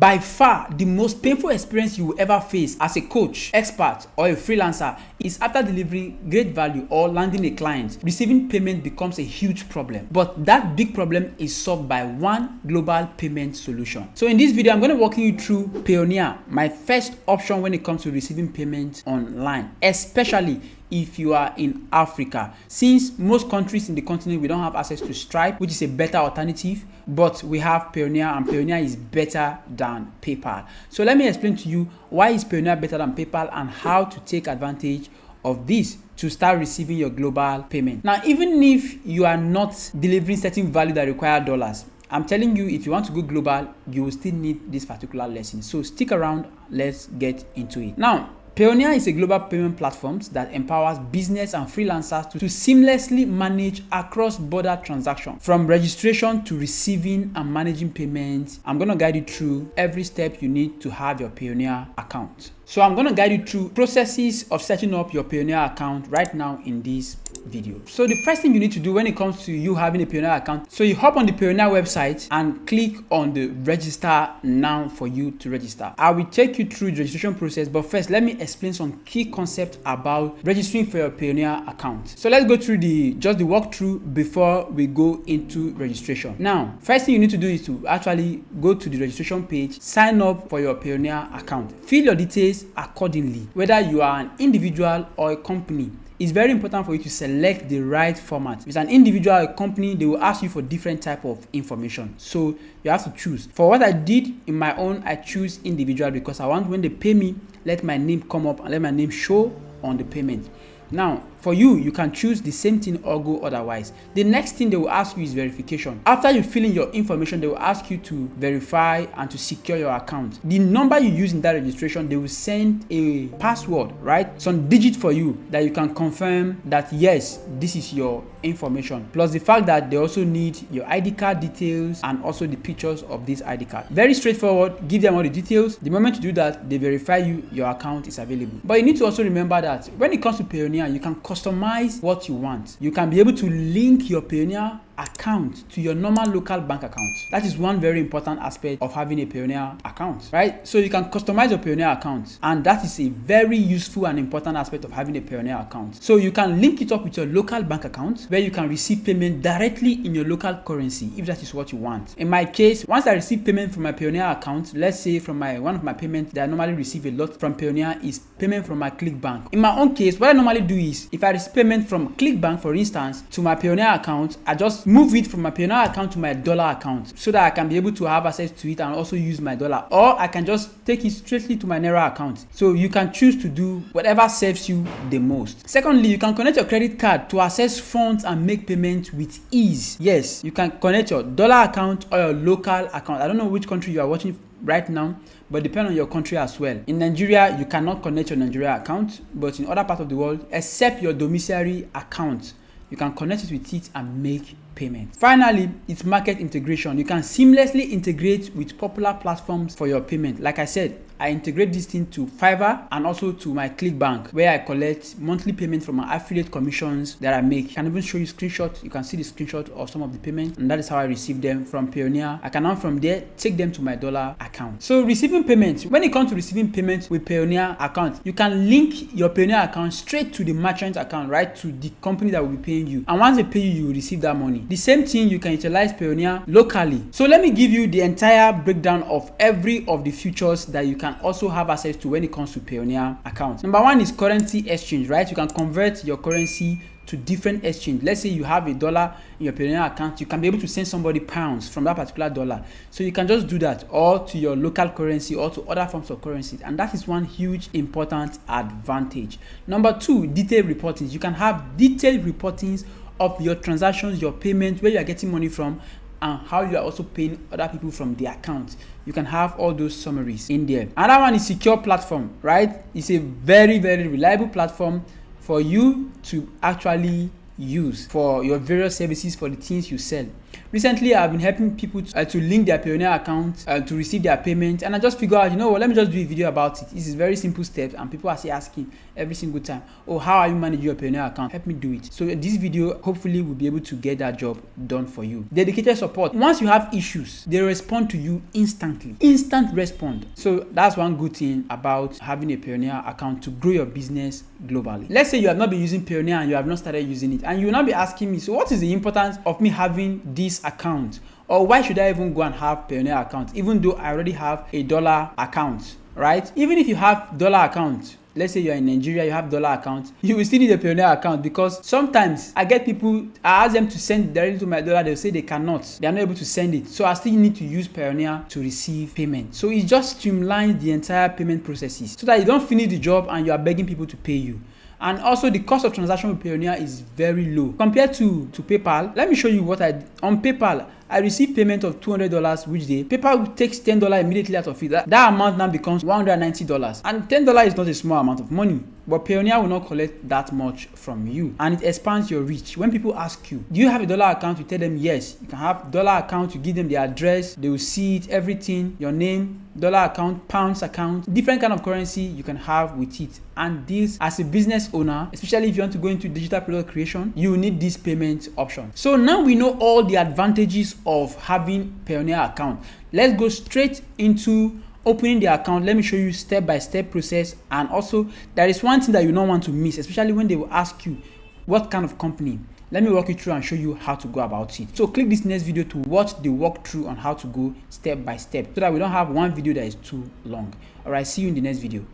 by far the most painful experience you will ever face as a coach, expert, or a freelancer is after delivering great value or landing a client, receiving payment becomes a huge problem. But that big problem is solved by one global payment solution. So in this video, I'm going to walk you through Payoneer, my first option when it comes to receiving payments online, especially if you are in Africa. Since most countries in the continent, we don't have access to Stripe, which is a better alternative, but we have Payoneer, and Payoneer is better than PayPal. So let me explain to you why is Payoneer better than PayPal and how to take advantage of this to start receiving your global payment. Now, even if you are not delivering certain value that require dollars, I'm telling you, if you want to go global, you will still need this particular lesson. So stick around, let's get into it. Now, Payoneer is a global payment platform that empowers business and freelancers to seamlessly manage across-border transactions, from registration to receiving and managing payments. I'm going to guide you through every step you need to have your Payoneer account. So I'm going to guide you through processes of setting up your Payoneer account right now in this video. So the first thing you need to do when it comes to you having a Payoneer account, so you hop on the Payoneer website and click on the register now for you to register. I will take you through the registration process, but first let me explain some key concepts about registering for your Payoneer account. So let's go through the walkthrough before we go into registration. Now, first thing you need to do is to actually go to the registration page, sign up for your Payoneer account, fill your details accordingly, whether you are an individual or a company. It's very important for you to select the right format. If it's an individual or a company, they will ask you for different type of information. So you have to choose. For what I did in my own, I choose individual because I want when they pay me, let my name come up and let my name show on the payment. Now, for you, you can choose the same thing or go otherwise. The next thing they will ask you is verification. After you fill in your information, they will ask you to verify and to secure your account. The number you use in that registration, they will send a password, right? Some digit for you that you can confirm that yes, this is your information. Plus the fact that they also need your ID card details and also the pictures of this ID card. Very straightforward. Give them all the details. The moment you do that, they verify your account is available. But you need to also remember that when it comes to Payoneer, you can customize what you want. You can be able to link your Payoneer account to your normal local bank account. That is one very important aspect of having a Payoneer account, right? So you can customize your Payoneer account, and that is a very useful and important aspect of having a Payoneer account. So you can link it up with your local bank account where you can receive payment directly in your local currency if that is what you want. In my case, once I receive payment from my Payoneer account, let's say from one of my payments that I normally receive a lot from Payoneer is payment from my ClickBank. In my own case, what I normally do is if I receive payment from ClickBank, for instance, to my Payoneer account, I just move it from my Payoneer account to my dollar account so that I can be able to have access to it and also use my dollar, or I can just take it straightly to my Naira account. So you can choose to do whatever serves you the most. Secondly, you can connect your credit card to access funds and make payments with ease. Yes, you can connect your dollar account or your local account. I don't know which country you are watching right now, but depend on your country as well. In Nigeria, you cannot connect your Nigeria account, but in other parts of the world, except your domiciliary account, you can connect it with it and make payment. Finally, it's market integration. You can seamlessly integrate with popular platforms for your payment. Like I said, I integrate this thing to Fiverr and also to my ClickBank, where I collect monthly payment from my affiliate commissions that I make. I can even show you screenshots. You can see the screenshot of some of the payments, and that is how I receive them from Payoneer. I can now from there take them to my dollar account. So receiving payments, when it comes to receiving payments with Payoneer account, you can link your Payoneer account straight to the merchant account, right, to the company that will be paying you. And once they pay you, you will receive that money. The same thing, you can utilize Payoneer locally. So let me give you the entire breakdown of every of the features that you can also have access to when it comes to Payoneer account. Number one is currency exchange, right? You can convert your currency to different exchange. Let's say you have a dollar in your Payoneer account, you can be able to send somebody pounds from that particular dollar. So you can just do that, or to your local currency or to other forms of currencies. And that is one huge important advantage. Number two, detailed reporting. You can have detailed reportings of your transactions, your payments, where you are getting money from, and how you are also paying other people from the account. You can have all those summaries in there. Another one is secure platform, right? It's a very, very reliable platform for you to actually use for your various services, for the things you sell. Recently, I've been helping people to link their Payoneer account to receive their payment, and I just figured out, you know what, let me just do a video about it. This is very simple steps, and people are still asking every single time, oh, how are you managing your Payoneer account? Help me do it. So this video hopefully will be able to get that job done for you. Dedicated support. Once you have issues, they respond to you instantly. Instant response. So that's one good thing about having a Payoneer account to grow your business globally. Let's say you have not been using Payoneer and you have not started using it, and you will not be asking me, so what is the importance of me having this account, or why should I even go and have Payoneer account even though I already have a dollar account, right? Even if you have dollar account, let's say you're in Nigeria, you have dollar account, you will still need a Payoneer account, because sometimes I get people, I ask them to send directly to my dollar, they'll say they cannot, they are not able to send it, so I still need to use Payoneer to receive payment. So it just streamlines the entire payment processes so that you don't finish the job and you are begging people to pay you. And also the cost of transaction with Payoneer is very low compared to PayPal. Let me show you what I did. On PayPal, I received payment of $200 which day. PayPal takes $10 immediately out of it. That amount now becomes $190. And $10 is not a small amount of money. But Payoneer will not collect that much from you, and it expands your reach. When people ask you, do you have a dollar account? You tell them yes. You can have dollar account, you give them the address, they will see it, everything, your name, dollar account, pounds account, different kind of currency you can have with it. And this, as a business owner, especially if you want to go into digital product creation, you need this payment option. So now we know all the advantages of having Payoneer account. Let's go straight into opening the account. Let me show you step-by-step process. And also there is one thing that you don't want to miss, especially when they will ask you what kind of company. Let me walk you through and show you how to go about it. So click this next video to watch the walkthrough on how to go step by step, so that we don't have one video that is too long. All right, see you in the next video.